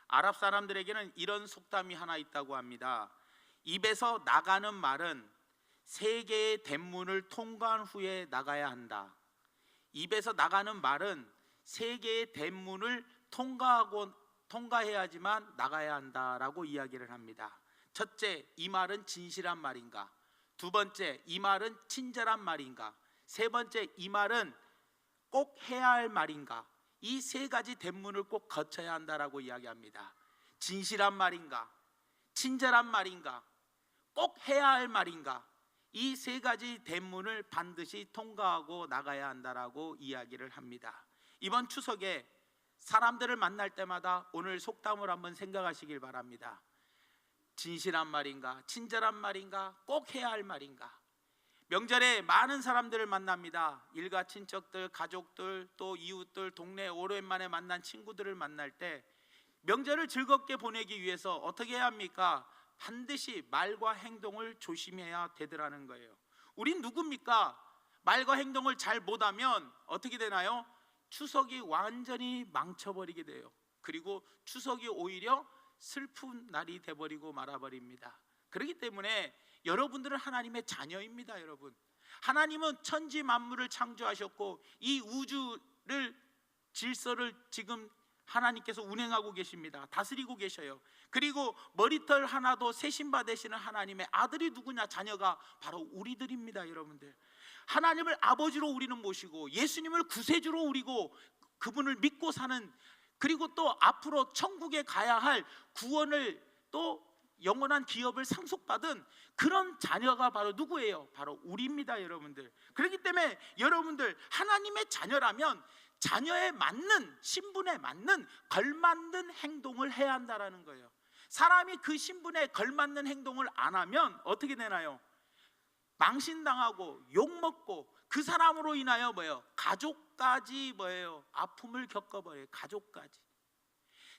아랍 사람들에게는 이런 속담이 하나 있다고 합니다. 입에서 나가는 말은 세 개의 대문을 통과한 후에 나가야 한다. 입에서 나가는 말은 세 개의 대문을 통과해야지만 나가야 한다라고 이야기를 합니다. 첫째, 이 말은 진실한 말인가? 두 번째, 이 말은 친절한 말인가? 세 번째, 이 말은 꼭 해야 할 말인가? 이 세 가지 대문을 꼭 거쳐야 한다라고 이야기합니다. 진실한 말인가? 친절한 말인가? 꼭 해야 할 말인가? 이 세 가지 대문을 반드시 통과하고 나가야 한다라고 이야기를 합니다. 이번 추석에 사람들을 만날 때마다 오늘 속담을 한번 생각하시길 바랍니다. 진실한 말인가? 친절한 말인가? 꼭 해야 할 말인가? 명절에 많은 사람들을 만납니다. 일가 친척들, 가족들, 또 이웃들, 동네 오랜만에 만난 친구들을 만날 때 명절을 즐겁게 보내기 위해서 어떻게 해야 합니까? 반드시 말과 행동을 조심해야 되더라는 거예요. 우린 누굽니까? 말과 행동을 잘 못하면 어떻게 되나요? 추석이 완전히 망쳐버리게 돼요. 그리고 추석이 오히려 슬픈 날이 돼버리고 말아버립니다. 그렇기 때문에 여러분들은 하나님의 자녀입니다. 여러분, 하나님은 천지 만물을 창조하셨고 이 우주를 질서를 지금 하나님께서 운행하고 계십니다. 다스리고 계셔요. 그리고 머리털 하나도 세신바 되시는 하나님의 아들이 누구냐? 자녀가 바로 우리들입니다. 여러분들, 하나님을 아버지로 우리는 모시고 예수님을 구세주로 우리고 그분을 믿고 사는, 그리고 또 앞으로 천국에 가야 할 구원을 또 영원한 기업을 상속받은 그런 자녀가 바로 누구예요? 바로 우리입니다. 여러분들, 그렇기 때문에 여러분들 하나님의 자녀라면 자녀에 맞는, 신분에 맞는 걸맞는 행동을 해야 한다라는 거예요. 사람이 그 신분에 걸맞는 행동을 안 하면 어떻게 되나요? 망신당하고 욕먹고 그 사람으로 인하여 뭐예요? 가족까지 뭐예요? 아픔을 겪어버려요. 가족까지.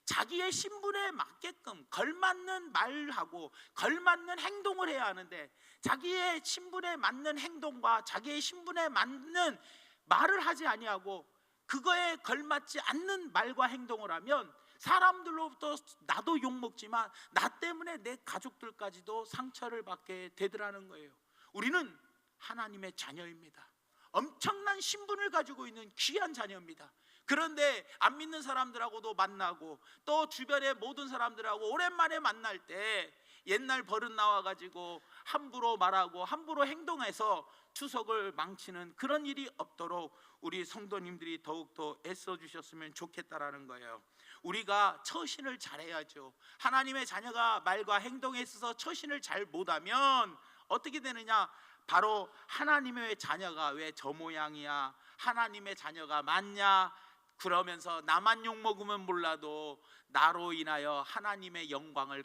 자기의 신분에 맞게끔 걸맞는 말하고 걸맞는 행동을 해야 하는데 자기의 신분에 맞는 행동과 자기의 신분에 맞는 말을 하지 아니하고 그거에 걸맞지 않는 말과 행동을 하면 사람들로부터 나도 욕먹지만 나 때문에 내 가족들까지도 상처를 받게 되더라는 거예요. 우리는 하나님의 자녀입니다. 엄청난 신분을 가지고 있는 귀한 자녀입니다. 그런데 안 믿는 사람들하고도 만나고 또 주변의 모든 사람들하고 오랜만에 만날 때 옛날 버릇 나와가지고 함부로 말하고 함부로 행동해서 추석을 망치는 그런 일이 없도록 우리 성도님들이 더욱더 애써주셨으면 좋겠다라는 거예요. 우리가 처신을 잘해야죠. 하나님의 자녀가 말과 행동에 있어서 처신을 잘 못하면 어떻게 되느냐? 바로 하나님의 자녀가 왜 저 모양이야? 하나님의 자녀가 맞냐? 그러면서 나만 욕먹으면 몰라도 나로 인하여 하나님의 영광을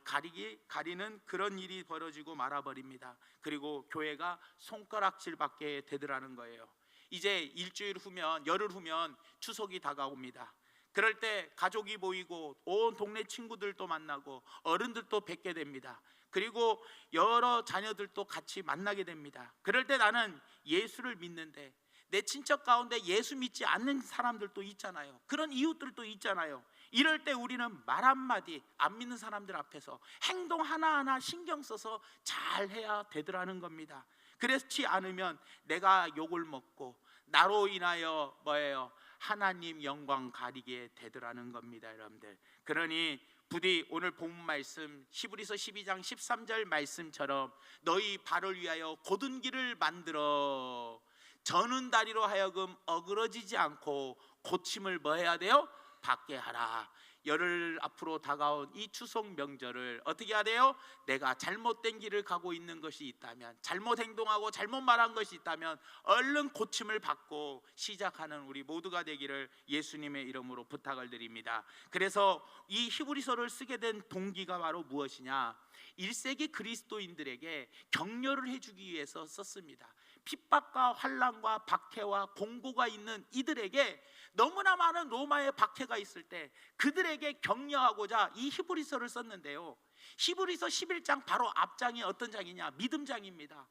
가리는 그런 일이 벌어지고 말아버립니다. 그리고 교회가 손가락질밖에 되더라는 거예요. 이제 일주일 후면, 열흘 후면 추석이 다가옵니다. 그럴 때 가족이 모이고 온 동네 친구들도 만나고 어른들도 뵙게 됩니다. 그리고 여러 자녀들도 같이 만나게 됩니다. 그럴 때 나는 예수를 믿는데 내 친척 가운데 예수 믿지 않는 사람들도 있잖아요. 그런 이웃들도 있잖아요. 이럴 때 우리는 말 한마디 안 믿는 사람들 앞에서 행동 하나하나 신경 써서 잘 해야 되더라는 겁니다. 그렇지 않으면 내가 욕을 먹고 나로 인하여 뭐예요? 하나님 영광 가리게 되더라는 겁니다. 여러분들, 그러니 부디 오늘 본문 말씀 히브리서 12장 13절 말씀처럼 너희 발을 위하여 곧은 길을 만들어 저는 다리로 하여금 어그러지지 않고 고침을 뭐 해야 돼요? 받게 하라. 열흘 앞으로 다가온 이 추석 명절을 어떻게 해야 돼요? 내가 잘못된 길을 가고 있는 것이 있다면, 잘못 행동하고 잘못 말한 것이 있다면 얼른 고침을 받고 시작하는 우리 모두가 되기를 예수님의 이름으로 부탁을 드립니다. 그래서 이 히브리서를 쓰게 된 동기가 바로 무엇이냐? 1세기 그리스도인들에게 격려를 해주기 위해서 썼습니다. 핍박과 환난과 박해와 공고가 있는 이들에게 너무나 많은 로마의 박해가 있을 때 그들에게 격려하고자 이 히브리서를 썼는데요, 히브리서 11장 바로 앞장이 어떤 장이냐? 믿음장입니다.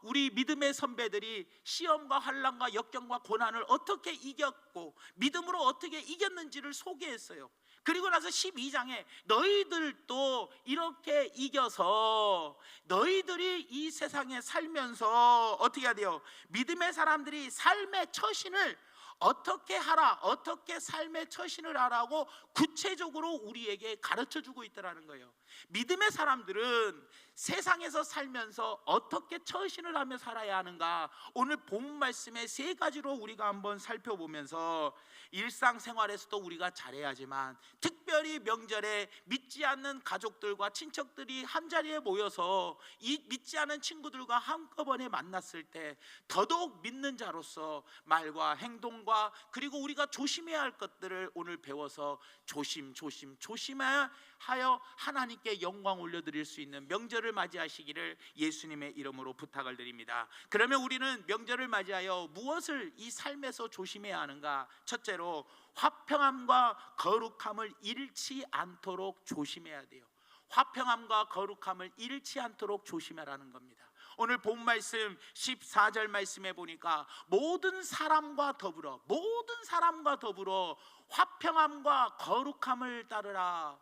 우리 믿음의 선배들이 시험과 환난과 역경과 고난을 어떻게 이겼고 믿음으로 어떻게 이겼는지를 소개했어요. 그리고 나서 12장에 너희들도 이렇게 이겨서 너희들이 이 세상에 살면서 어떻게 해야 돼요? 믿음의 사람들이 삶의 처신을 어떻게 하라, 어떻게 삶의 처신을 하라고 구체적으로 우리에게 가르쳐주고 있다는 거예요. 믿음의 사람들은 세상에서 살면서 어떻게 처신을 하며 살아야 하는가, 오늘 본 말씀의 세 가지로 우리가 한번 살펴보면서 일상생활에서도 우리가 잘해야지만 특별히 명절에 믿지 않는 가족들과 친척들이 한자리에 모여서 이 믿지 않은 친구들과 한꺼번에 만났을 때 더더욱 믿는 자로서 말과 행동과 그리고 우리가 조심해야 할 것들을 오늘 배워서 조심하여 하나님께 영광 올려드릴 수 있는 명절을 맞이하시기를 예수님의 이름으로 부탁을 드립니다. 그러면 우리는 명절을 맞이하여 무엇을 이 삶에서 조심해야 하는가? 첫째로 화평함과 거룩함을 잃지 않도록 조심해야 돼요. 화평함과 거룩함을 잃지 않도록 조심하라는 겁니다. 오늘 본 말씀 14절 말씀에 보니까 모든 사람과 더불어 화평함과 거룩함을 따르라.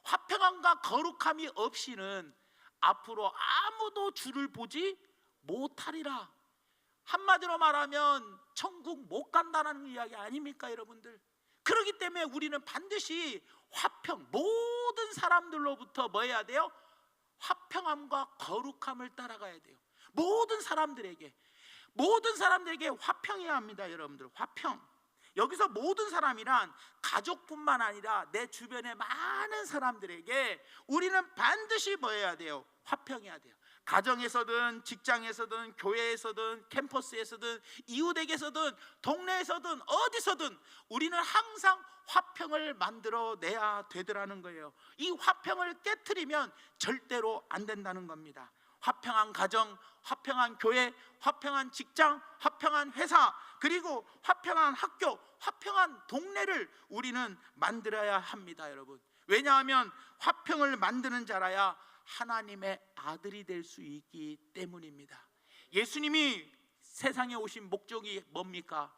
화평함과 거룩함이 없이는 앞으로 아무도 주를 보지 못하리라. 한마디로 말하면 천국 못 간다는 이야기 아닙니까, 여러분들? 그렇기 때문에 우리는 반드시 모든 사람들로부터 뭐 해야 돼요? 화평함과 거룩함을 따라가야 돼요. 모든 사람들에게 화평해야 합니다, 여러분들. 화평. 여기서 모든 사람이란 가족뿐만 아니라 내 주변의 많은 사람들에게 우리는 반드시 뭐 해야 돼요? 화평해야 돼요. 가정에서든 직장에서든 교회에서든 캠퍼스에서든 이웃에게서든 동네에서든 어디서든 우리는 항상 화평을 만들어내야 되더라는 거예요. 이 화평을 깨트리면 절대로 안 된다는 겁니다. 화평한 가정, 화평한 교회, 화평한 직장, 화평한 회사, 그리고 화평한 학교, 화평한 동네를 우리는 만들어야 합니다, 여러분. 왜냐하면 화평을 만드는 자라야 하나님의 아들이 될 수 있기 때문입니다. 예수님이 세상에 오신 목적이 뭡니까?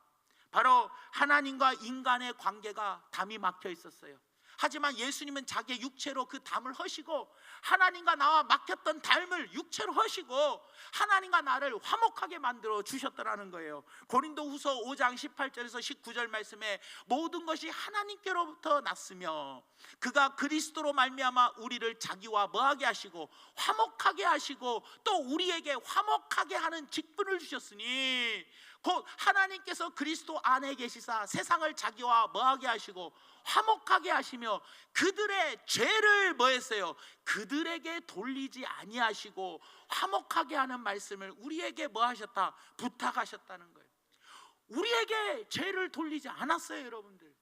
바로 하나님과 인간의 관계가 담이 막혀 있었어요. 하지만 예수님은 자기의 육체로 그 담을 허시고 하나님과 나와 막혔던 담을 육체로 허시고 하나님과 나를 화목하게 만들어 주셨다는 거예요. 고린도후서 5장 18절에서 19절 말씀에 모든 것이 하나님께로부터 났으며 그가 그리스도로 말미암아 우리를 자기와 뭐하게 하시고 화목하게 하시고 또 우리에게 화목하게 하는 직분을 주셨으니 곧 하나님께서 그리스도 안에 계시사 세상을 자기와 뭐하게 하시고 화목하게 하시며 그들의 죄를 뭐했어요? 그들에게 돌리지 아니하시고 화목하게 하는 말씀을 우리에게 뭐하셨다? 부탁하셨다는 거예요. 우리에게 죄를 돌리지 않았어요, 여러분들.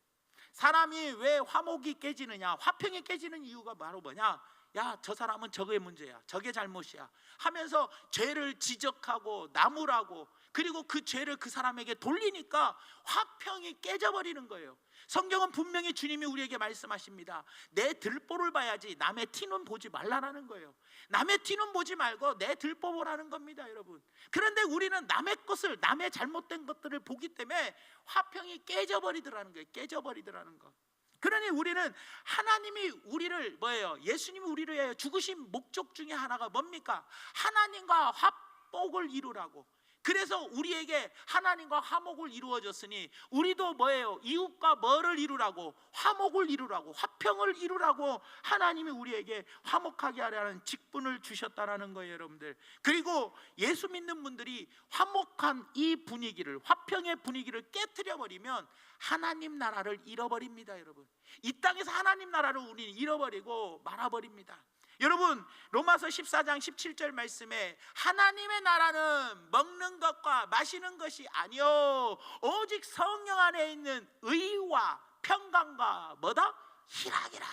사람이 왜 화목이 깨지느냐, 화평이 깨지는 이유가 바로 뭐냐? 야, 저 사람은 저게 문제야, 저게 잘못이야 하면서 죄를 지적하고 나무라고 그리고 그 죄를 그 사람에게 돌리니까 화평이 깨져버리는 거예요. 성경은 분명히 주님이 우리에게 말씀하십니다. 내 들보를 봐야지 남의 티는 보지 말라라는 거예요. 남의 티는 보지 말고 내 들보 보라는 겁니다, 여러분. 그런데 우리는 남의 것을, 남의 잘못된 것들을 보기 때문에 화평이 깨져버리더라는 거예요. 깨져버리더라는 거. 그러니 우리는 하나님이 우리를 뭐예요? 예수님이 우리를 위하여 죽으신 목적 중에 하나가 뭡니까? 하나님과 화목을 이루라고. 그래서 우리에게 하나님과 화목을 이루어졌으니 우리도 뭐예요? 이웃과 뭐를 이루라고? 화목을 이루라고, 화평을 이루라고 하나님이 우리에게 화목하게 하라는 직분을 주셨다라는 거예요, 여러분들. 그리고 예수 믿는 분들이 화목한 이 분위기를, 화평의 분위기를 깨트려 버리면 하나님 나라를 잃어버립니다, 여러분. 이 땅에서 하나님 나라를 우리는 잃어버리고 말아버립니다. 여러분, 로마서 14장 17절 말씀에 하나님의 나라는 먹는 것과 마시는 것이 아니요 오직 성령 안에 있는 의와 평강과 뭐다? 희락이라.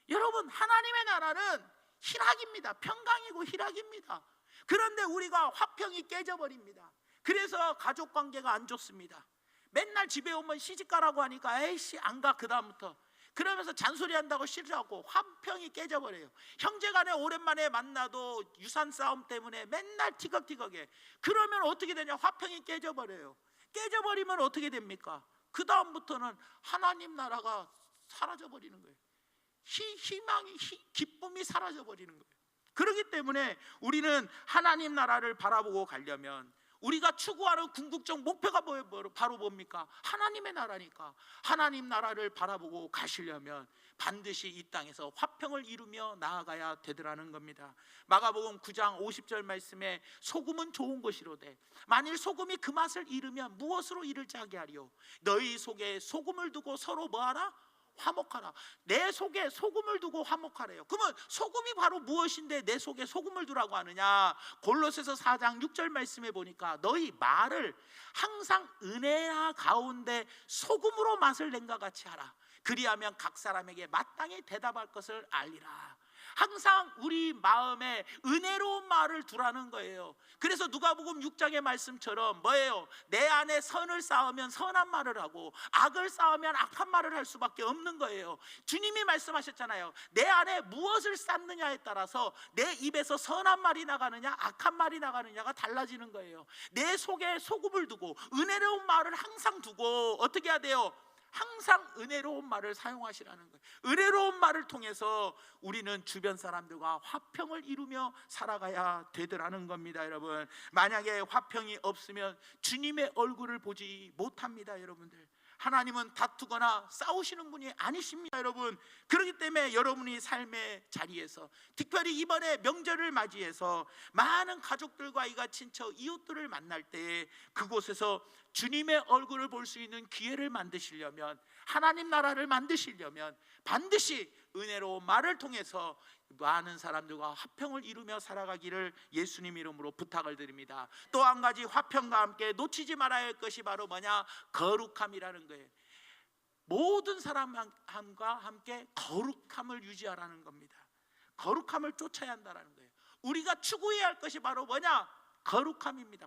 여러분, 하나님의 나라는 희락입니다. 평강이고 희락입니다. 그런데 우리가 화평이 깨져버립니다. 그래서 가족관계가 안 좋습니다. 맨날 집에 오면 시집가라고 하니까 에이씨 안 가, 그 다음부터. 그러면서 잔소리한다고 싫어하고 화평이 깨져버려요. 형제간에 오랜만에 만나도 유산 싸움 때문에 맨날 티격태격해. 그러면 어떻게 되냐? 화평이 깨져버려요. 깨져버리면 어떻게 됩니까? 그 다음부터는 하나님 나라가 사라져 버리는 거예요. 희망이, 기쁨이 사라져 버리는 거예요. 그렇기 때문에 우리는 하나님 나라를 바라보고 가려면 우리가 추구하는 궁극적 목표가 바로 뭡니까? 하나님의 나라니까. 하나님 나라를 바라보고 가시려면 반드시 이 땅에서 화평을 이루며 나아가야 되더라는 겁니다. 마가복음 9장 50절 말씀에 소금은 좋은 것이로되 만일 소금이 그 맛을 잃으면 무엇으로 이를 짜게 하리요? 너희 속에 소금을 두고 서로 뭐하라? 화목하라. 내 속에 소금을 두고 화목하래요. 그러면 소금이 바로 무엇인데 내 속에 소금을 두라고 하느냐? 골로새서 4장 6절 말씀에 보니까 너희 말을 항상 은혜와 가운데 소금으로 맛을 낸과 같이 하라. 그리하면 각 사람에게 마땅히 대답할 것을 알리라. 항상 우리 마음에 은혜로운 말을 두라는 거예요. 그래서 누가복음 6장의 말씀처럼 뭐예요? 내 안에 선을 쌓으면 선한 말을 하고 악을 쌓으면 악한 말을 할 수밖에 없는 거예요. 주님이 말씀하셨잖아요. 내 안에 무엇을 쌓느냐에 따라서 내 입에서 선한 말이 나가느냐 악한 말이 나가느냐가 달라지는 거예요. 내 속에 소금을 두고 은혜로운 말을 항상 두고 어떻게 해야 돼요? 항상 은혜로운 말을 사용하시라는 거예요. 은혜로운 말을 통해서 우리는 주변 사람들과 화평을 이루며 살아가야 되더라는 겁니다. 여러분, 만약에 화평이 없으면 주님의 얼굴을 보지 못합니다. 여러분들, 하나님은 다투거나 싸우시는 분이 아니십니다. 여러분, 그렇기 때문에 여러분이 삶의 자리에서 특별히 이번에 명절을 맞이해서 많은 가족들과 이가 친척 이웃들을 만날 때 그곳에서 주님의 얼굴을 볼 수 있는 기회를 만드시려면, 하나님 나라를 만드시려면 반드시 은혜로운 말을 통해서 많은 사람들과 화평을 이루며 살아가기를 예수님 이름으로 부탁을 드립니다. 또 한 가지 화평과 함께 놓치지 말아야 할 것이 바로 뭐냐? 거룩함이라는 거예요. 모든 사람과 함께 거룩함을 유지하라는 겁니다. 거룩함을 쫓아야 한다는 거예요. 우리가 추구해야 할 것이 바로 뭐냐? 거룩함입니다.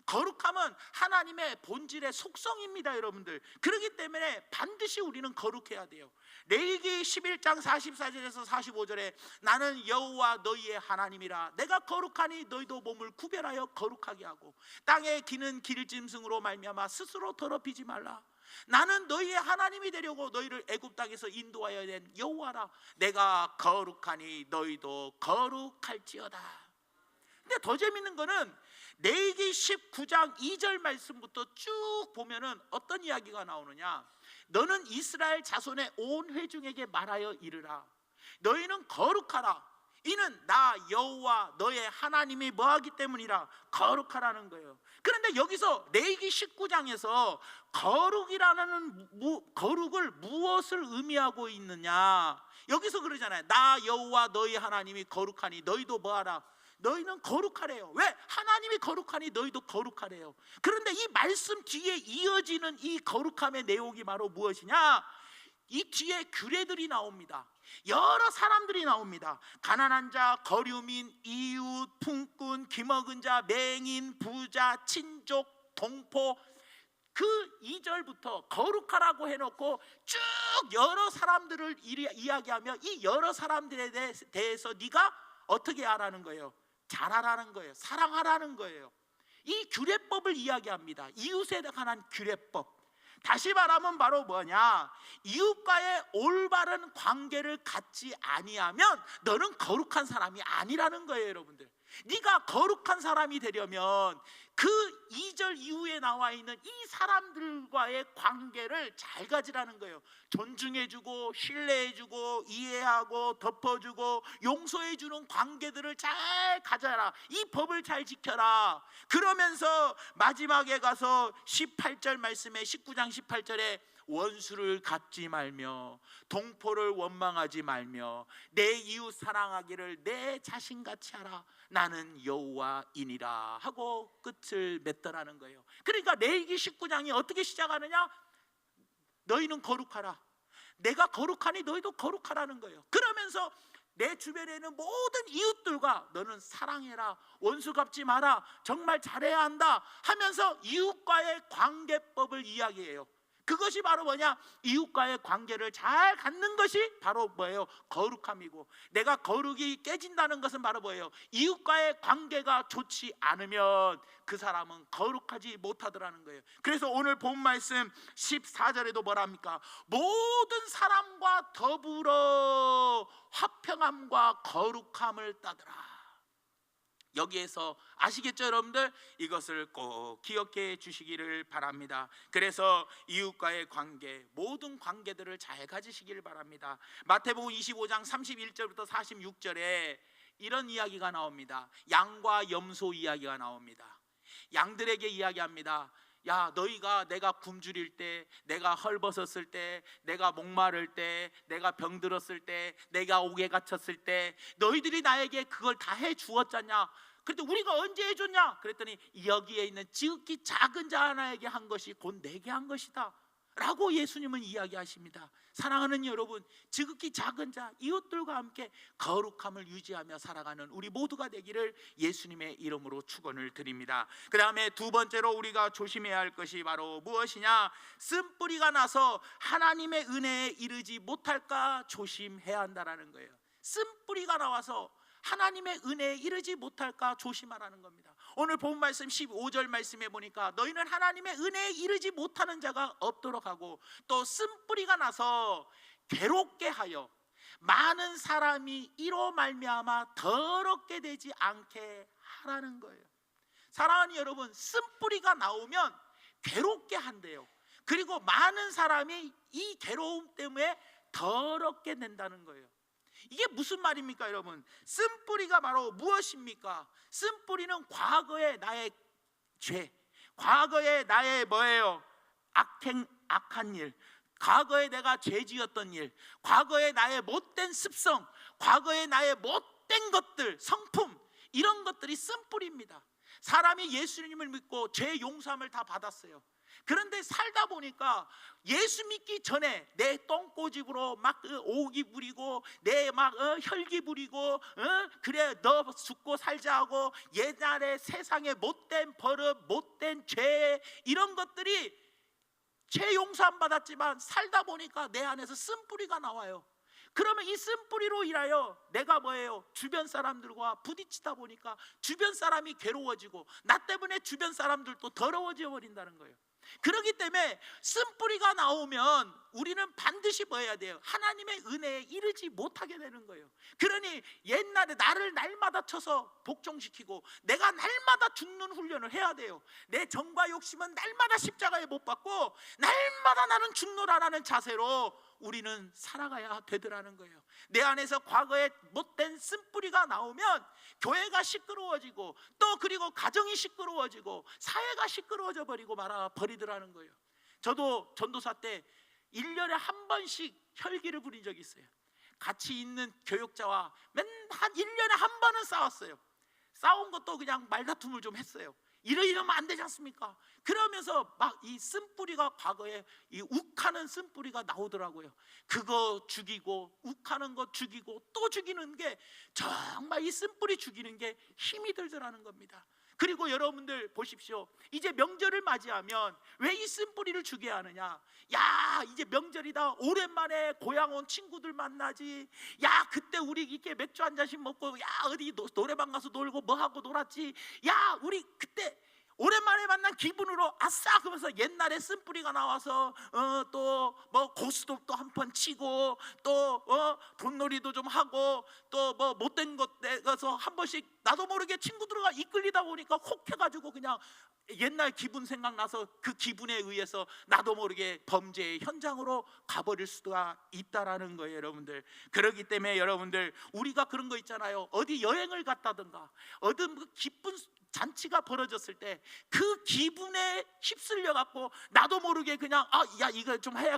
거룩함은 하나님의 본질의 속성입니다. 여러분들, 그렇기 때문에 반드시 우리는 거룩해야 돼요. 레위기 11장 44절에서 45절에 나는 여호와 너희의 하나님이라 내가 거룩하니 너희도 몸을 구별하여 거룩하게 하고 땅에 기는 길짐승으로 말미암아 스스로 더럽히지 말라. 나는 너희의 하나님이 되려고 너희를 애굽 땅에서 인도하여 낸 여호와라. 내가 거룩하니 너희도 거룩할지어다. 근데 더 재밌는 거는 레위기 19장 2절 말씀부터 쭉 보면은 어떤 이야기가 나오느냐? 너는 이스라엘 자손의 온 회중에게 말하여 이르라. 너희는 거룩하라. 이는 나 여호와 너의 하나님이 뭐하기 때문이라. 거룩하라는 거예요. 그런데 여기서 레위기 19장에서 거룩을 무엇을 의미하고 있느냐? 여기서 그러잖아요. 나 여호와 너희 하나님이 거룩하니 너희도 뭐하라? 너희는 거룩하래요. 왜? 하나님이 거룩하니 너희도 거룩하래요. 그런데 이 말씀 뒤에 이어지는 이 거룩함의 내용이 바로 무엇이냐? 이 뒤에 규례들이 나옵니다. 여러 사람들이 나옵니다. 가난한 자, 거류민, 이웃, 품꾼, 기먹은 자, 맹인, 부자, 친족, 동포. 그 2절부터 거룩하라고 해놓고 쭉 여러 사람들을 이야기하며 이 여러 사람들에 대해서 네가 어떻게 하라는 거예요? 잘하라는 거예요. 사랑하라는 거예요. 이 규례법을 이야기합니다. 이웃에 관한 규례법. 다시 말하면 바로 뭐냐? 이웃과의 올바른 관계를 갖지 아니하면 너는 거룩한 사람이 아니라는 거예요. 여러분들, 네가 거룩한 사람이 되려면 그 2절 이후에 나와 있는 이 사람들과의 관계를 잘 가지라는 거예요. 존중해주고 신뢰해주고 이해하고 덮어주고 용서해주는 관계들을 잘 가져라. 이 법을 잘 지켜라. 그러면서 마지막에 가서 18절 말씀에 19장 18절에 원수를 갚지 말며 동포를 원망하지 말며 내 이웃 사랑하기를 내 자신같이 하라. 나는 여호와이니라 하고 끝을 맺더라는 거예요. 그러니까 레위기 19장이 어떻게 시작하느냐? 너희는 거룩하라. 내가 거룩하니 너희도 거룩하라는 거예요. 그러면서 내 주변에 있는 모든 이웃들과 너는 사랑해라, 원수 갚지 마라, 정말 잘해야 한다 하면서 이웃과의 관계법을 이야기해요. 그것이 바로 뭐냐? 이웃과의 관계를 잘 갖는 것이 바로 뭐예요? 거룩함이고, 내가 거룩이 깨진다는 것은 바로 뭐예요? 이웃과의 관계가 좋지 않으면 그 사람은 거룩하지 못하더라는 거예요. 그래서 오늘 본 말씀 14절에도 뭐랍니까? 모든 사람과 더불어 화평함과 거룩함을 따르라. 여기에서 아시겠죠 여러분들? 이것을 꼭 기억해 주시기를 바랍니다. 그래서 이웃과의 관계, 모든 관계들을 잘 가지시길 바랍니다. 마태복음 25장 31절부터 46절에 이런 이야기가 나옵니다. 양과 염소 이야기가 나옵니다. 양들에게 이야기합니다. 야, 너희가 내가 굶주릴 때, 내가 헐벗었을 때, 내가 목마를 때, 내가 병들었을 때, 내가 옥에 갇혔을 때 너희들이 나에게 그걸 다 해주었잖냐? 그런데 우리가 언제 해줬냐? 그랬더니 여기에 있는 지극히 작은 자 하나에게 한 것이 곧 내게 한 것이다 라고 예수님은 이야기하십니다. 사랑하는 여러분, 지극히 작은 자, 이웃들과 함께 거룩함을 유지하며 살아가는 우리 모두가 되기를 예수님의 이름으로 축원을 드립니다. 그 다음에 두 번째로 우리가 조심해야 할 것이 바로 무엇이냐? 쓴뿌리가 나서 하나님의 은혜에 이르지 못할까 조심해야 한다는 거예요. 쓴뿌리가 나와서 하나님의 은혜에 이르지 못할까 조심하라는 겁니다. 오늘 본 말씀 15절 말씀에 보니까 너희는 하나님의 은혜에 이르지 못하는 자가 없도록 하고, 또 쓴뿌리가 나서 괴롭게 하여 많은 사람이 이로 말미암아 더럽게 되지 않게 하라는 거예요. 사랑하는 여러분, 쓴뿌리가 나오면 괴롭게 한대요. 그리고 많은 사람이 이 괴로움 때문에 더럽게 된다는 거예요. 이게 무슨 말입니까 여러분? 쓴뿌리가 바로 무엇입니까? 쓴뿌리는 과거의 나의 죄, 과거의 나의 뭐예요? 악한 일, 과거에 내가 죄지었던 일, 과거의 나의 못된 습성, 과거의 나의 못된 것들, 성품, 이런 것들이 쓴뿌리입니다. 사람이 예수님을 믿고 죄 용서함을 다 받았어요. 그런데 살다 보니까 예수 믿기 전에 내 똥꼬집으로 막 오기 부리고, 내 막 혈기 부리고, 그래 너 죽고 살자 하고, 옛날에 세상에 못된 버릇, 못된 죄, 이런 것들이 죄 용서 안 받았지만 살다 보니까 내 안에서 쓴뿌리가 나와요. 그러면 이 쓴뿌리로 인하여 내가 뭐예요? 주변 사람들과 부딪히다 보니까 주변 사람이 괴로워지고, 나 때문에 주변 사람들도 더러워져 버린다는 거예요. 그렇기 때문에 쓴뿌리가 나오면 우리는 반드시 뭐 해야 돼요? 하나님의 은혜에 이르지 못하게 되는 거예요. 그러니 옛날에 나를 날마다 쳐서 복종시키고 내가 날마다 죽는 훈련을 해야 돼요. 내 정과 욕심은 날마다 십자가에 못 박고 날마다 나는 죽노라라는 자세로 우리는 살아가야 되더라는 거예요. 내 안에서 과거에 못된 쓴뿌리가 나오면 교회가 시끄러워지고, 또 그리고 가정이 시끄러워지고 사회가 시끄러워져 버리고 버리더라는 거예요. 저도 전도사 때 1년에 한 번씩 혈기를 부린 적이 있어요. 같이 있는 교육자와 맨날 1년에 한 번은 싸웠어요. 싸운 것도 그냥 말다툼을 좀 했어요. 이러면 안 되지 않습니까? 그러면서 막 이 쓴뿌리가, 과거에 이 욱하는 쓴뿌리가 나오더라고요. 그거 죽이고, 욱하는 거 죽이고 또 죽이는 게, 정말 이 쓴뿌리 죽이는 게 힘이 들더라는 겁니다. 그리고 여러분들 보십시오. 이제 명절을 맞이하면 왜 이 쓴뿌리를 죽여야 하느냐? 야, 이제 명절이다, 오랜만에 고향 온 친구들 만나지. 야, 그때 우리 이렇게 맥주 한 잔씩 먹고, 야, 어디 노래방 가서 놀고 뭐 하고 놀았지. 야, 우리 그때 오랜만에 만난 기분으로 아싸 그러면서 옛날에 쓴뿌리가 나와서 또 뭐 고스톱도 한 번 치고, 또 돈놀이도 좀 하고, 또 뭐 못된 곳에 가서 한 번씩 나도 모르게 친구들과 이끌리다 보니까 혹해가지고 그냥 옛날 기분 생각나서 그 기분에 의해서 나도 모르게 범죄의 현장으로 가버릴 수가 있다라는 거예요 여러분들. 그렇기 때문에 여러분들, 우리가 그런 거 있잖아요. 어디 여행을 갔다든가 어떤 그 기쁜 잔치가 벌어졌을 때 그 기분에 휩쓸려 갖고 나도 모르게 그냥 야 이거 좀 해야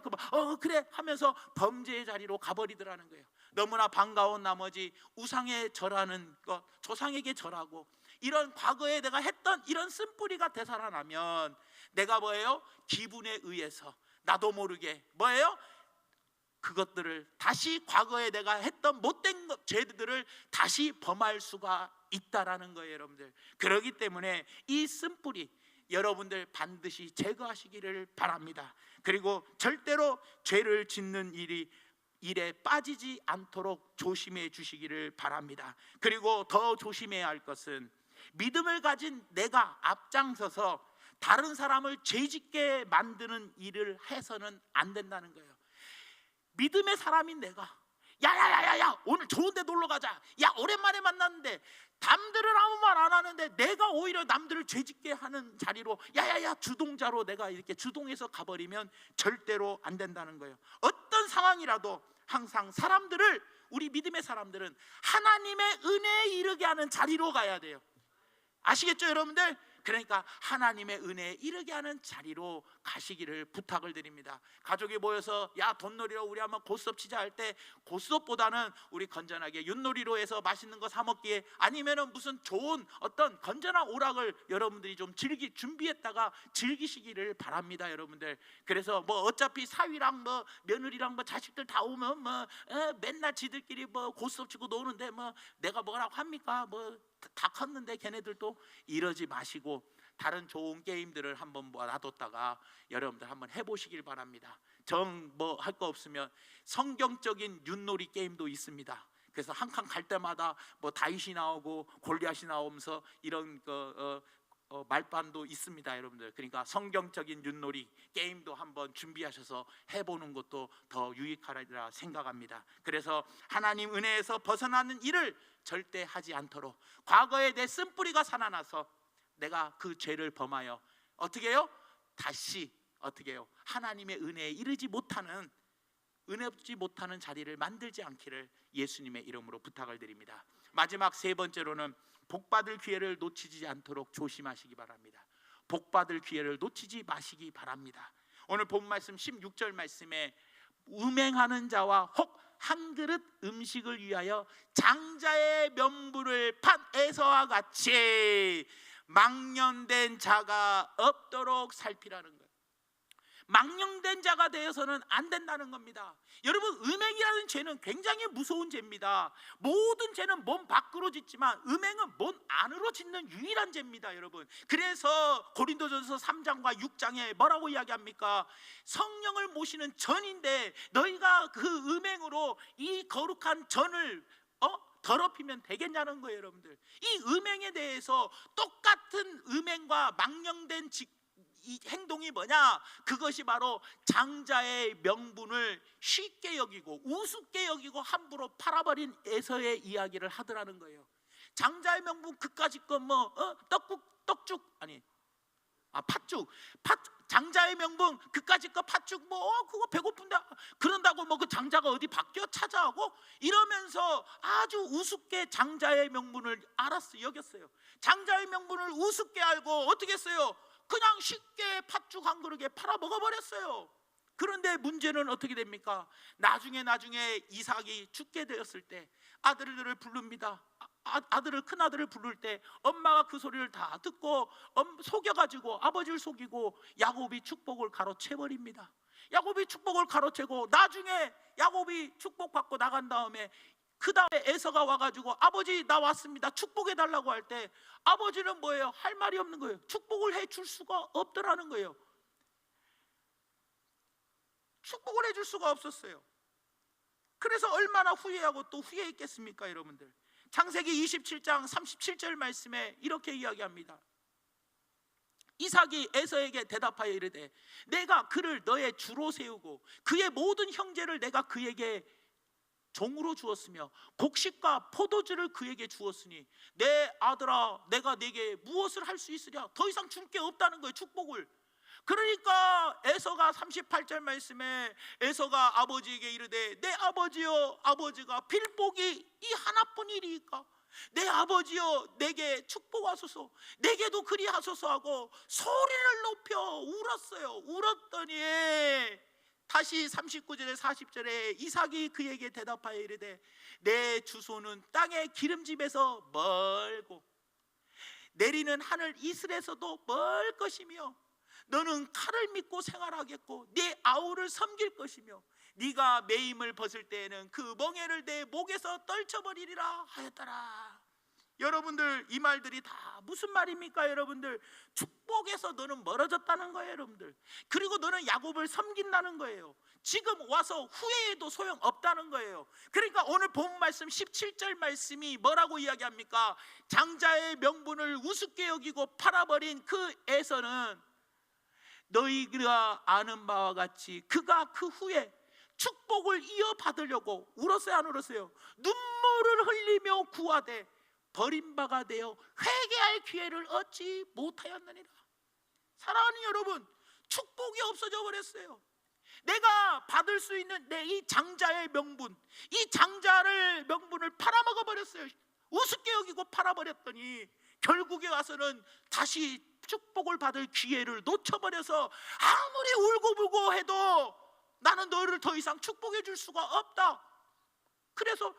그래 하면서 범죄의 자리로 가버리더라는 거예요. 너무나 반가운 나머지 우상에 절하는 것, 조상에게 절하고, 이런 과거에 내가 했던 이런 쓴뿌리가 되살아나면 내가 뭐예요? 기분에 의해서 나도 모르게 뭐예요? 그것들을 다시, 과거에 내가 했던 못된 죄들을 다시 범할 수가 있다라는 거예요 여러분들. 그렇기 때문에 이 쓴뿌리, 여러분들 반드시 제거하시기를 바랍니다. 그리고 절대로 죄를 짓는 일에 빠지지 않도록 조심해 주시기를 바랍니다. 그리고 더 조심해야 할 것은 믿음을 가진 내가 앞장서서 다른 사람을 죄짓게 만드는 일을 해서는 안 된다는 거예요. 믿음의 사람인 내가 야야야야야 오늘 좋은 데 놀러 가자, 야 오랜만에 만났는데 남들은 아무 말 안 하는데 내가 오히려 남들을 죄짓게 하는 자리로 야야야 주동자로 내가 이렇게 주동해서 가버리면 절대로 안 된다는 거예요. 어떤 상황이라도 항상 사람들을, 우리 믿음의 사람들은 하나님의 은혜에 이르게 하는 자리로 가야 돼요. 아시겠죠 여러분들? 그러니까 하나님의 은혜에 이르게 하는 자리로 가시기를 부탁을 드립니다. 가족이 모여서 야 돈놀이로 우리 한번 고스톱 치자 할 때 고스톱보다는 우리 건전하게 윷놀이로 해서 맛있는 거 사 먹기에, 아니면은 무슨 좋은 어떤 건전한 오락을 여러분들이 좀 준비했다가 즐기시기를 바랍니다 여러분들. 그래서 뭐 어차피 사위랑 뭐 며느리랑 뭐 자식들 다 오면 뭐 맨날 지들끼리 뭐 고스톱 치고 노는데 뭐 내가 뭐라고 합니까? 뭐 다 컸는데 걔네들도, 이러지 마시고 다른 좋은 게임들을 한번 놔뒀다가 여러분들 한번 해보시길 바랍니다. 정 뭐 할 거 없으면 성경적인 윷놀이 게임도 있습니다. 그래서 한 칸 갈 때마다 뭐 다윗이 나오고 골리앗이 나오면서 이런 말반도 있습니다 여러분들. 그러니까 성경적인 윷놀이 게임도 한번 준비하셔서 해보는 것도 더 유익하리라 생각합니다. 그래서 하나님 은혜에서 벗어나는 일을 절대 하지 않도록, 과거에 내 쓴뿌리가 살아나서 내가 그 죄를 범하여 어떻게 해요? 다시 어떻게 해요? 하나님의 은혜에 이르지 못하는, 은혜롭지 못하는 자리를 만들지 않기를 예수님의 이름으로 부탁을 드립니다. 마지막 세 번째로는 복받을 기회를 놓치지 않도록 조심하시기 바랍니다. 복받을 기회를 놓치지 마시기 바랍니다. 오늘 본 말씀 16절 말씀에 음행하는 자와 혹 한 그릇 음식을 위하여 장자의 명분을 판 에서와 같이 망령된 자가 없도록 살피라는 거예요. 망령된 자가 되어서는 안 된다는 겁니다. 여러분, 음행이라는 죄는 굉장히 무서운 죄입니다. 모든 죄는 몸 밖으로 짓지만 음행은 몸 안으로 짓는 유일한 죄입니다 여러분. 그래서 고린도전서 3장과 6장에 뭐라고 이야기합니까? 성령을 모시는 전인데 너희가 그 음행으로 이 거룩한 전을 더럽히면 되겠냐는 거예요 여러분들. 이 음행에 대해서 똑같은 음행과 망령된 이 행동이 뭐냐? 그것이 바로 장자의 명분을 쉽게 여기고 우습게 여기고 함부로 팔아버린 에서의 이야기를 하더라는 거예요. 장자의 명분 그까짓 거 뭐 떡죽 아니 팥죽 장자의 명분 그까짓 거 팥죽 뭐 그거 배고픈데 그런다고 뭐 그 장자가 어디 바뀌어 찾아오고 이러면서 아주 우습게 장자의 명분을 여겼어요. 장자의 명분을 우습게 알고 어떻게 했어요? 그냥 쉽게 팥죽 한 그릇에 팔아 먹어버렸어요. 그런데 문제는 어떻게 됩니까? 나중에 이삭이 죽게 되었을 때 아들들을 부릅니다. 큰 아들을 부를 때 엄마가 그 소리를 다 듣고 속여가지고 아버지를 속이고 야곱이 축복을 가로채버립니다. 야곱이 축복을 가로채고 나중에 야곱이 축복받고 나간 다음에 그 다음에 에서가 와가지고 아버지 나 왔습니다 축복해달라고 할 때 아버지는 뭐예요? 할 말이 없는 거예요. 축복을 해줄 수가 없더라는 거예요. 축복을 해줄 수가 없었어요. 그래서 얼마나 후회하고 또 후회했겠습니까 여러분들. 창세기 27장 37절 말씀에 이렇게 이야기합니다. 이삭이 에서에게 대답하여 이르되 내가 그를 너의 주로 세우고 그의 모든 형제를 내가 그에게 종으로 주었으며 곡식과 포도주를 그에게 주었으니 내 아들아 내가 네게 무엇을 할 수 있으랴? 더 이상 줄 게 없다는 거예요. 축복을. 그러니까 에서가 38절 말씀에 에서가 아버지에게 이르되 내 아버지여 아버지가 빌복이 이 하나뿐이리이까 내 아버지여 내게 축복하소서 내게도 그리하소서 하고 소리를 높여 울었어요. 울었더니 다시 39절에 40절에 이삭이 그에게 대답하여 이르되 내 주소는 땅의 기름집에서 멀고 내리는 하늘 이슬에서도 멀 것이며 너는 칼을 믿고 생활하겠고 네 아우를 섬길 것이며 네가 매임을 벗을 때에는 그 멍에를 내 목에서 떨쳐버리리라 하였더라. 여러분들 이 말들이 다 무슨 말입니까? 여러분들 축복에서 너는 멀어졌다는 거예요, 여러분들. 그리고 너는 야곱을 섬긴다는 거예요. 지금 와서 후회해도 소용없다는 거예요. 그러니까 오늘 본 말씀 17절 말씀이 뭐라고 이야기합니까? 장자의 명분을 우습게 여기고 팔아버린 그 에서는 너희가 아는 바와 같이 그가 그 후에 축복을 이어받으려고 울었어요, 안 울었어요? 눈물을 흘리며 구하되 버림바가 되어 회개할 기회를 얻지 못하였느니라. 사랑하는 여러분, 축복이 없어져 버렸어요. 내가 받을 수 있는 내 이 장자의 명분, 이 장자를 명분을 팔아먹어 버렸어요. 우습게 여기고 팔아버렸더니 결국에 와서는 다시 축복을 받을 기회를 놓쳐버려서 아무리 울고불고 해도 나는 너를 더 이상 축복해 줄 수가 없다. 그래서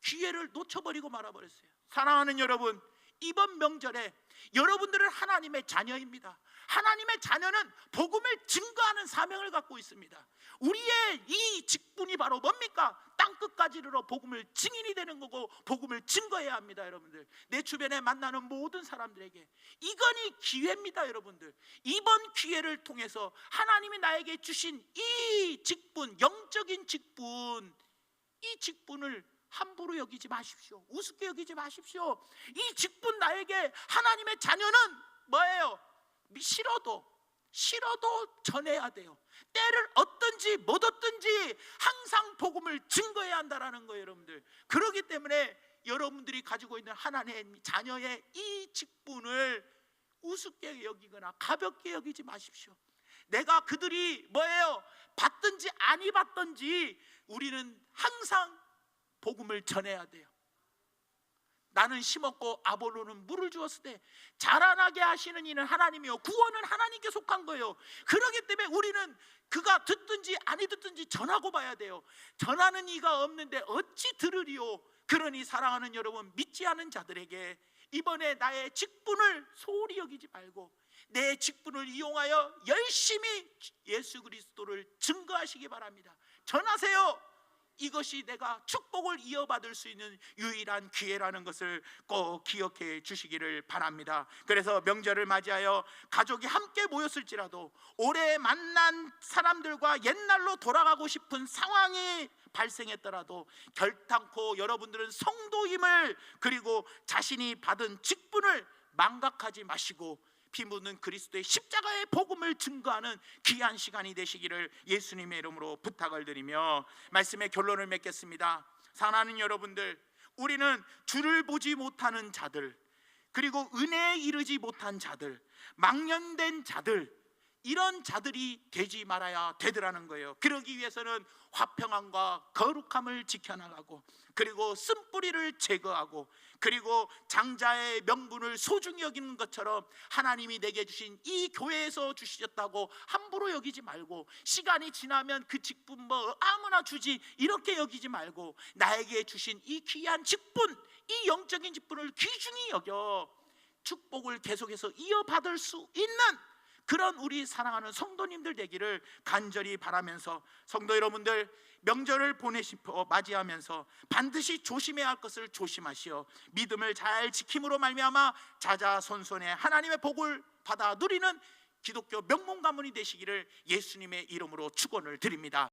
기회를 놓쳐버리고 말아버렸어요. 사랑하는 여러분, 이번 명절에 여러분들은 하나님의 자녀입니다. 하나님의 자녀는 복음을 증거하는 사명을 갖고 있습니다. 우리의 이 직분이 바로 뭡니까? 땅끝까지 이르러 복음을 증인이 되는 거고 복음을 증거해야 합니다. 여러분들, 내 주변에 만나는 모든 사람들에게 이건이 기회입니다. 여러분들, 이번 기회를 통해서 하나님이 나에게 주신 이 직분, 영적인 직분, 이 직분을 함부로 여기지 마십시오. 우습게 여기지 마십시오. 이 직분, 나에게 하나님의 자녀는 뭐예요? 싫어도 전해야 돼요. 때를 얻든지 못 얻든지 항상 복음을 증거해야 한다는 거예요, 여러분들. 그렇기 때문에 여러분들이 가지고 있는 하나님의 자녀의 이 직분을 우습게 여기거나 가볍게 여기지 마십시오. 내가 그들이 뭐예요? 받든지 아니 받든지 우리는 항상 복음을 전해야 돼요. 나는 심었고 아볼로는 물을 주었을 때 자라나게 하시는 이는 하나님이요 구원은 하나님께 속한 거예요. 그렇기 때문에 우리는 그가 듣든지 아니 듣든지 전하고 봐야 돼요. 전하는 이가 없는데 어찌 들으리요. 그러니 사랑하는 여러분, 믿지 않은 자들에게 이번에 나의 직분을 소홀히 여기지 말고 내 직분을 이용하여 열심히 예수 그리스도를 증거하시기 바랍니다. 전하세요. 이것이 내가 축복을 이어받을 수 있는 유일한 기회라는 것을 꼭 기억해 주시기를 바랍니다. 그래서 명절을 맞이하여 가족이 함께 모였을지라도 올해 만난 사람들과 옛날로 돌아가고 싶은 상황이 발생했더라도 결단코 여러분들은 성도임을, 그리고 자신이 받은 직분을 망각하지 마시고 피 묻는 그리스도의 십자가의 복음을 증거하는 귀한 시간이 되시기를 예수님의 이름으로 부탁을 드리며 말씀의 결론을 맺겠습니다. 사랑하는 여러분들, 우리는 주를 보지 못하는 자들, 그리고 은혜에 이르지 못한 자들, 망령된 자들, 이런 자들이 되지 말아야 되더라는 거예요. 그러기 위해서는 화평함과 거룩함을 지켜나가고, 그리고 쓴뿌리를 제거하고, 그리고 장자의 명분을 소중히 여기는 것처럼 하나님이 내게 주신 이 교회에서 주셨다고 함부로 여기지 말고, 시간이 지나면 그 직분 뭐 아무나 주지 이렇게 여기지 말고, 나에게 주신 이 귀한 직분, 이 영적인 직분을 귀중히 여겨 축복을 계속해서 이어받을 수 있는 그런 우리 사랑하는 성도님들 되기를 간절히 바라면서, 성도 여러분들, 명절을 맞이하면서 반드시 조심해야 할 것을 조심하시어 믿음을 잘 지킴으로 말미암아 자자손손의 하나님의 복을 받아 누리는 기독교 명문 가문이 되시기를 예수님의 이름으로 축원을 드립니다.